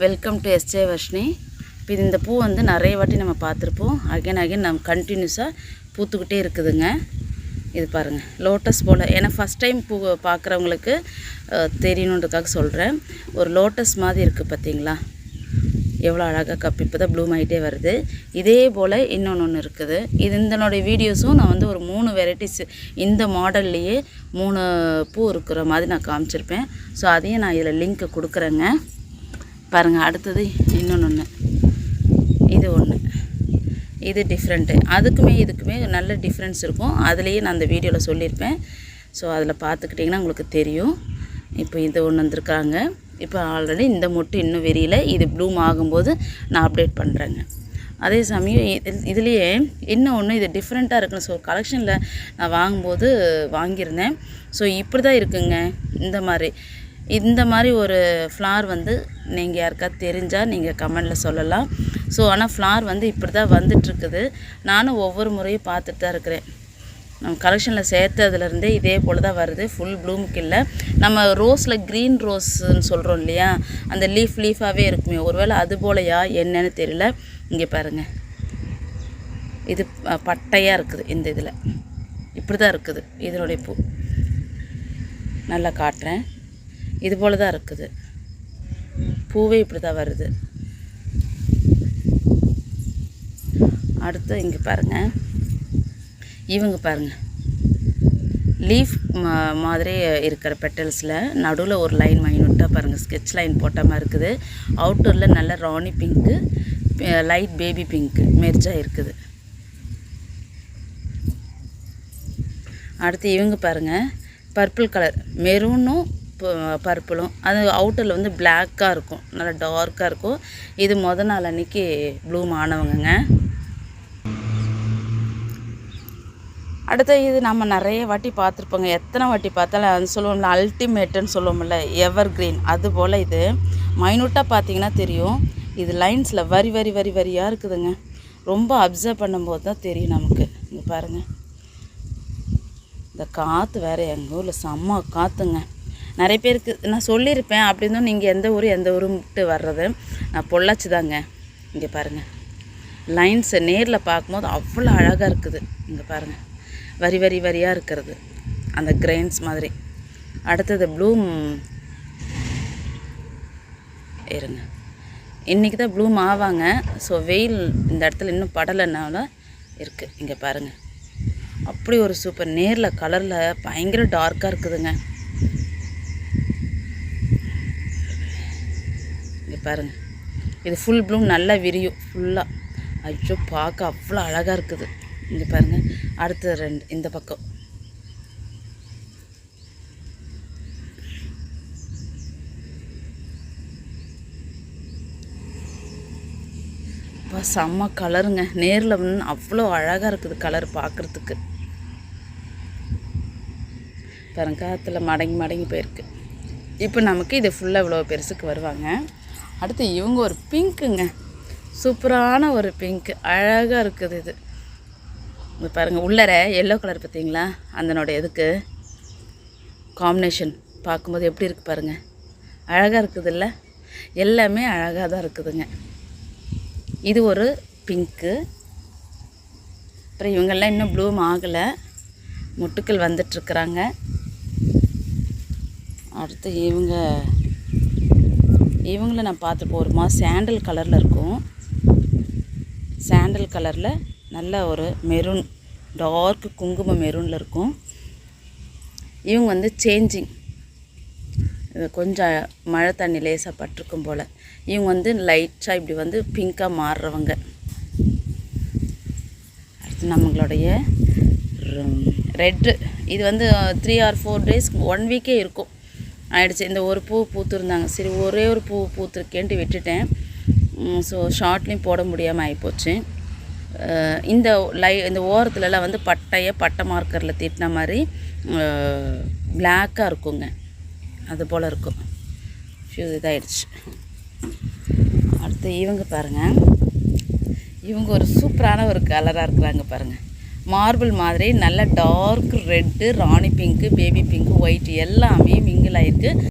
Welcome to SJ Varshini. இப்போ இந்த பூ வந்து நிறைய வாட்டி நம்ம பார்த்துருப்போம். அகைன் நம்ம கண்டினியூஸாக பூத்துக்கிட்டே இருக்குதுங்க. இது பாருங்கள், லோட்டஸ் போல். ஏன்னா ஃபஸ்ட் டைம் பூ பார்க்குறவங்களுக்கு தெரியணுன்றதுக்காக சொல்கிறேன். ஒரு லோட்டஸ் மாதிரி இருக்குது பார்த்தீங்களா, எவ்வளோ அழகாக கப்பி இப்போ தான் ப்ளூம் ஆகிட்டே வருது. இதே போல் இன்னொன்று இருக்குது. இதனுடைய வீடியோஸும் நான் வந்து ஒரு 3 வெரைட்டிஸ் இந்த மாடல்லையே 3 பூ இருக்கிற மாதிரி நான் காமிச்சிருப்பேன். ஸோ அதையும் நான் இதில் லிங்க்கை கொடுக்குறேங்க. பாருங்கள், அடுத்தது இன்னொன்று, இது ஒன்று, இது டிஃப்ரெண்ட்டு. அதுக்குமே இதுக்குமே நல்ல டிஃப்ரென்ஸ் இருக்கும். அதுலேயே நான் அந்த வீடியோவில் சொல்லியிருப்பேன். ஸோ அதில் பார்த்துக்கிட்டிங்கன்னா உங்களுக்கு தெரியும். இப்போ இது ஒன்று வந்திருக்காங்க. இப்போ ஆல்ரெடி இந்த மொட்டு இன்னும் வெறியில், இது ப்ளூம் ஆகும்போது நான் அப்டேட் பண்ணுறேங்க. அதே சமயம் இதுலேயே இன்னொன்று, இது டிஃப்ரெண்ட்டாக இருக்குன்னு ஸோ கலெக்ஷனில் நான் வாங்கும்போது வாங்கியிருந்தேன். ஸோ இப்படி தான் இருக்குங்க. இந்த மாதிரி ஒரு ஃப்ளார் வந்து நீங்கள் யாருக்காவது தெரிஞ்சால் நீங்கள் கமெண்டில் சொல்லலாம். ஸோ ஆனால் ஃப்ளார் வந்து இப்படி தான் வந்துட்டுருக்குது. நானும் ஒவ்வொரு முறையும் பார்த்துட்டு தான் இருக்கிறேன். நம்ம கலெக்ஷனில் சேர்த்ததுலேருந்தே இதே போல் தான் வருது. ஃபுல் ப்ளூமுக்கு இல்லை. நம்ம ரோஸில் க்ரீன் ரோஸ்ன்னு சொல்கிறோம் இல்லையா, அந்த லீஃபாகவே இருக்குமே, ஒருவேளை அது போலையா என்னன்னு தெரியல. இங்கே பாருங்கள், இது பட்டையாக இருக்குது. இந்த இதில் இப்படி தான் இருக்குது இதனுடைய பூ. நல்லா காட்டுறேன். இது போல் தான் இருக்குது பூவே, இப்படி தான் வருது. அடுத்து இங்கே பாருங்கள், இவங்க பாருங்கள், லீஃப் மாதிரி இருக்கிற பெட்டல்ஸில் நடுவில் ஒரு லைன் மைனூட்டாக பாருங்கள், ஸ்கெட்ச் லைன் போட்ட மாதிரி இருக்குது. அவுட்டரில் நல்ல ராணி பிங்க்கு, லைட் பேபி பிங்க்கு மெர்ஜாக இருக்குது. அடுத்து இவங்க பாருங்கள், பர்பிள் கலர், மெரூனும் பர்பிளும், அது அவுட்டரில் வந்து பிளாக்காக இருக்கும், நல்லா டார்க்காக இருக்கும். இது நாள் அன்றைக்கி ப்ளூம் ஆனவங்கங்க. அடுத்த இது நம்ம நிறைய வாட்டி பார்த்துருப்போங்க. எத்தனை வாட்டி பார்த்தாலும் அது சொல்லுவோம்ல, அல்டிமேட்டுன்னு சொல்லுவோம்ல, எவர் கிரீன். அதுபோல் இது மைனூட்டாக பார்த்தீங்கன்னா தெரியும். இது லைன்ஸில் வரியாக இருக்குதுங்க. ரொம்ப அப்சர்வ் பண்ணும்போது தான் தெரியும் நமக்கு. இங்கே பாருங்கள், இந்த காற்று வேறு எங்கள் ஊரில் செம்ம காற்றுங்க. நிறைய பேருக்கு நான் சொல்லியிருப்பேன். அப்படி இருந்தும் நீங்கள் எந்த ஊருன்ட்டு வர்றது, நான் பொள்ளாச்சி தாங்க. இங்கே பாருங்கள், லைன்ஸை நேரில் பார்க்கும்போது அவ்வளோ அழகாக இருக்குது. இங்கே பாருங்கள், வரியாக இருக்கிறது, அந்த கிரெயின்ஸ் மாதிரி. அடுத்தது ப்ளூம் இருங்க, இன்றைக்கி தான் ப்ளூம் ஆவாங்க. ஸோ வெயில் இந்த இடத்துல இன்னும் படலைனால இருக்குது. இங்கே பாருங்கள், அப்படி ஒரு சூப்பர், நேரில் கலரில் பயங்கர டார்க்காக இருக்குதுங்க. இங்கே பாருங்கள், இது ஃபுல் ப்ளூம் நல்லா விரியும் ஃபுல்லாக. ஐயோ, பார்க்க அவ்வளோ அழகாக இருக்குது. இங்கே பாருங்கள், அடுத்த 2 இந்த பக்கம். செம்ம கலருங்க. நேரில் அவ்வளோ அழகாக இருக்குது கலர் பார்க்குறதுக்கு. பாருங்க, காற்றுல மடங்கி போயிருக்கு. இப்போ நமக்கு இது ஃபுல்லாக இவ்வளோ பெருசுக்கு வருவாங்க. அடுத்து இவங்க ஒரு பிங்க்குங்க, சூப்பரான ஒரு பிங்க்கு, அழகாக இருக்குது. இது பாருங்கள், உள்ளர எல்லோ கலர் பார்த்தீங்களா, அதனோட இதுக்கு காம்பினேஷன் பார்க்கும்போது எப்படி இருக்குது பாருங்கள், அழகாக இருக்குது இல்லை? எல்லாமே அழகாக தான் இருக்குதுங்க. இது ஒரு பிங்க்கு. அப்புறம் இவங்கெல்லாம் இன்னும் ப்ளூம் ஆகலை, மொட்டுக்கள் வந்துட்டுருக்குறாங்க. அடுத்து இவங்கள நான் பார்த்துப்போம். ஒரு மாதிரி சாண்டல் கலரில் இருக்கும். சாண்டல் கலரில் நல்ல ஒரு மெரூன், டார்க் குங்கும மெரூனில் இருக்கும். இவங்க வந்து சேஞ்சிங், கொஞ்சம் மழை தண்ணி லேசாக பட்டிருக்கும் போல். இவங்க வந்து லைட்டாக இப்படி வந்து பிங்க்காக மாறுறவங்க. அடுத்து நம்மளுடைய ரெட்டு, இது வந்து 3 or 4 days 1 வீக்கே இருக்கும் ஆயிடுச்சு. இந்த ஒரு பூ பூத்துருந்தாங்க, சரி ஒரே ஒரு பூ பூத்துருக்கேன்ட்டு விட்டுட்டேன். ஸோ ஷார்ட்லேயும் போட முடியாமல் ஆகிப்போச்சு. இந்த ஓரத்துலலாம் வந்து பட்டை மார்க்கரில் தீட்டின மாதிரி பிளாக்காக இருக்குங்க, அது போல் இருக்கும். இதாகிடுச்சு. அடுத்து இவங்க பாருங்கள், இவங்க ஒரு சூப்பரான ஒரு கலராக இருக்கிறாங்க பாருங்கள். மார்பிள் மாதிரி நல்ல டார்க் ரெட்டு, ராணி பிங்க்கு, பேபி பிங்க்கு, ஒயிட் எல்லாமே மிங்கிள் ஆகிருக்கு.